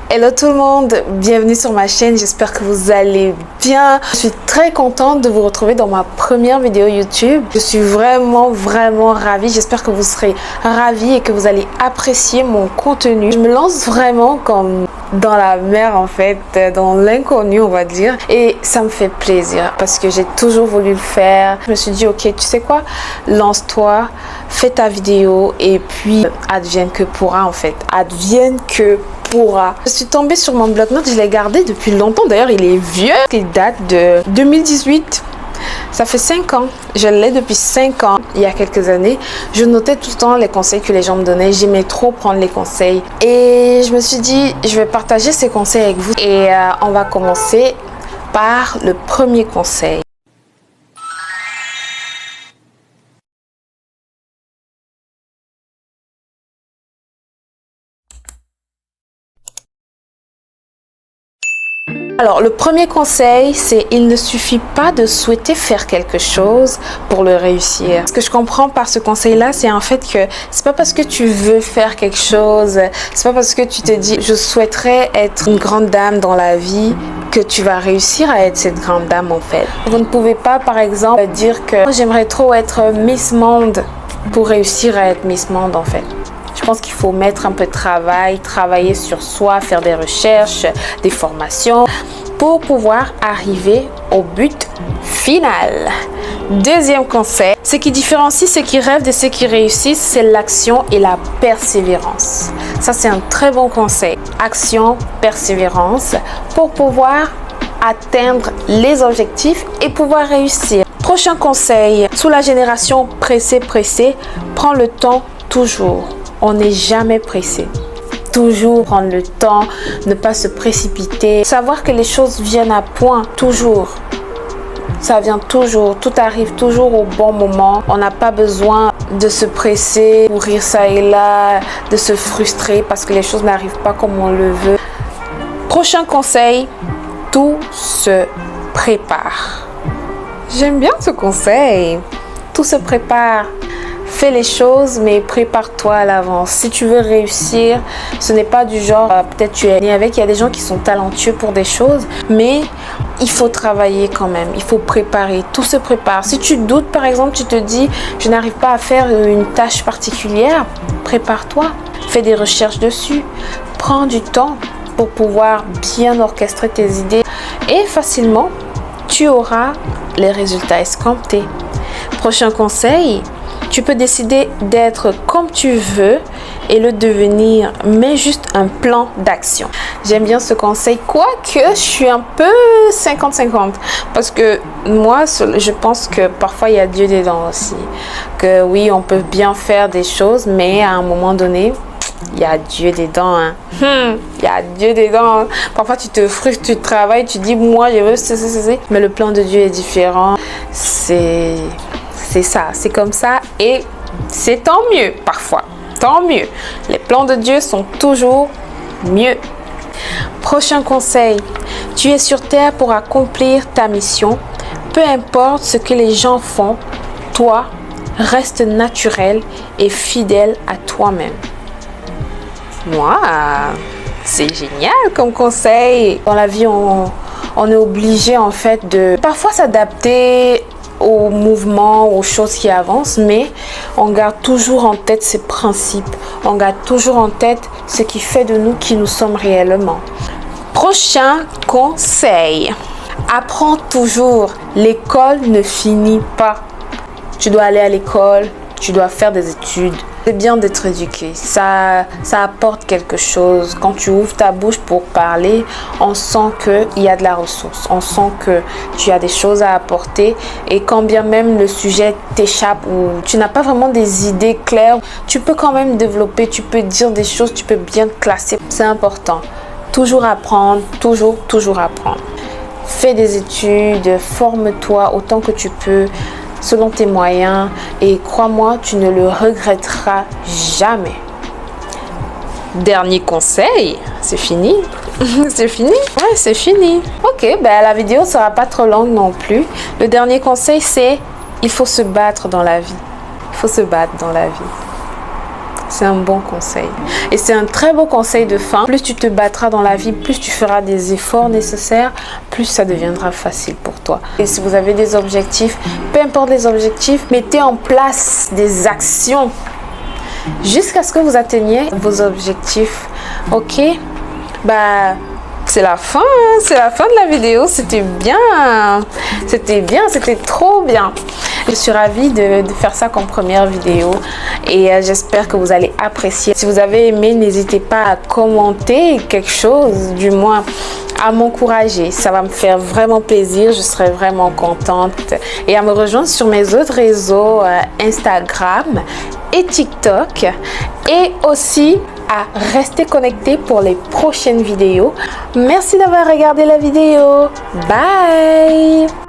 Hello tout le monde, bienvenue sur ma chaîne, j'espère que vous allez bien. Je suis très contente de vous retrouver dans ma première vidéo YouTube. Je suis vraiment ravie, j'espère que vous serez ravis et que vous allez apprécier mon contenu. Je me lance vraiment comme dans la mer en fait, dans l'inconnu on va dire. Et ça me fait plaisir parce que j'ai toujours voulu le faire. Je me suis dit ok, tu sais quoi, lance-toi, fais ta vidéo et puis advienne que pourra en fait. Advienne que pourra. Je suis tombée sur mon bloc-notes, je l'ai gardé depuis longtemps. D'ailleurs, il est vieux. Il date de 2018. Ça fait 5 ans. Je l'ai depuis 5 ans. Il y a quelques années, je notais tout le temps les conseils que les gens me donnaient. J'aimais trop prendre les conseils. Et je me suis dit, je vais partager ces conseils avec vous. Et on va commencer par le premier conseil. Alors, le premier conseil, c'est il ne suffit pas de souhaiter faire quelque chose pour le réussir. Ce que je comprends par ce conseil-là, c'est en fait que c'est pas parce que tu veux faire quelque chose, c'est pas parce que tu te dis je souhaiterais être une grande dame dans la vie que tu vas réussir à être cette grande dame en fait. Vous ne pouvez pas par exemple dire que j'aimerais trop être Miss Monde pour réussir à être Miss Monde en fait. Je pense qu'il faut mettre un peu de travail, travailler sur soi, faire des recherches, des formations pour pouvoir arriver au but final. Deuxième conseil, ce qui différencie ceux qui rêvent de ceux qui réussissent, c'est l'action et la persévérance. Ça, c'est un très bon conseil. Action, persévérance pour pouvoir atteindre les objectifs et pouvoir réussir. Prochain conseil, sous la génération pressée, prends le temps toujours. On n'est jamais pressé. Toujours prendre le temps, ne pas se précipiter. Savoir que les choses viennent à point, toujours. Ça vient toujours, tout arrive toujours au bon moment. On n'a pas besoin de se presser, courir ça et là, de se frustrer parce que les choses n'arrivent pas comme on le veut. Prochain conseil, tout se prépare. J'aime bien ce conseil. Tout se prépare. Fais les choses, mais prépare-toi à l'avance. Si tu veux réussir, ce n'est pas du genre, peut-être tu es né avec. Il y a des gens qui sont talentueux pour des choses, mais il faut travailler quand même. Il faut préparer. Tout se prépare. Si tu doutes, par exemple, tu te dis, je n'arrive pas à faire une tâche particulière, prépare-toi. Fais des recherches dessus. Prends du temps pour pouvoir bien orchestrer tes idées et facilement, tu auras les résultats escomptés. Prochain conseil, tu peux décider d'être comme tu veux et le devenir, mais juste un plan d'action. J'aime bien ce conseil, quoique je suis un peu 50-50. Parce que moi, je pense que parfois il y a Dieu dedans aussi. Que oui, on peut bien faire des choses, mais à un moment donné, il y a Dieu dedans. Hein. Il y a Dieu dedans. Hein. Parfois, tu te frustres, tu travailles, tu dis, moi, je veux ceci. Mais le plan de Dieu est différent. C'est ça, c'est comme ça et c'est tant mieux parfois, tant mieux. Les plans de Dieu sont toujours mieux. Prochain conseil, tu es sur terre pour accomplir ta mission. Peu importe ce que les gens font, toi, reste naturel et fidèle à toi-même. Moi, c'est génial comme conseil. Dans la vie, on est obligé en fait de parfois s'adapter aux mouvements, aux choses qui avancent, mais on garde toujours en tête ces principes. On garde toujours en tête ce qui fait de nous qui nous sommes réellement. Prochain conseil. Apprends toujours. L'école ne finit pas. Tu dois aller à l'école, tu dois faire des études. C'est bien d'être éduqué, ça apporte quelque chose. Quand tu ouvres ta bouche pour parler, on sent qu'il y a de la ressource, on sent que tu as des choses à apporter et quand bien même le sujet t'échappe ou tu n'as pas vraiment des idées claires, tu peux quand même développer, tu peux dire des choses, tu peux bien te classer. C'est important, toujours apprendre, toujours apprendre. Fais des études, forme-toi autant que tu peux, selon tes moyens et crois-moi, tu ne le regretteras jamais. Dernier conseil, c'est fini. C'est fini? Ouais, c'est fini. Ok, ben la vidéo ne sera pas trop longue non plus. Le dernier conseil, c'est il faut se battre dans la vie. Il faut se battre dans la vie. C'est un bon conseil. Et c'est un très beau conseil de fin. Plus tu te battras dans la vie, plus tu feras des efforts nécessaires, plus ça deviendra facile pour toi. Et si vous avez des objectifs, peu importe les objectifs, mettez en place des actions jusqu'à ce que vous atteigniez vos objectifs. Ok? Bah, c'est la fin, hein? C'est la fin de la vidéo. C'était bien, c'était trop bien. Je suis ravie de faire ça comme première vidéo et j'espère que vous allez apprécier. Si vous avez aimé, n'hésitez pas à commenter quelque chose, du moins à m'encourager. Ça va me faire vraiment plaisir, je serai vraiment contente. Et à me rejoindre sur mes autres réseaux, Instagram et TikTok. Et aussi à rester connecté pour les prochaines vidéos. Merci d'avoir regardé la vidéo. Bye!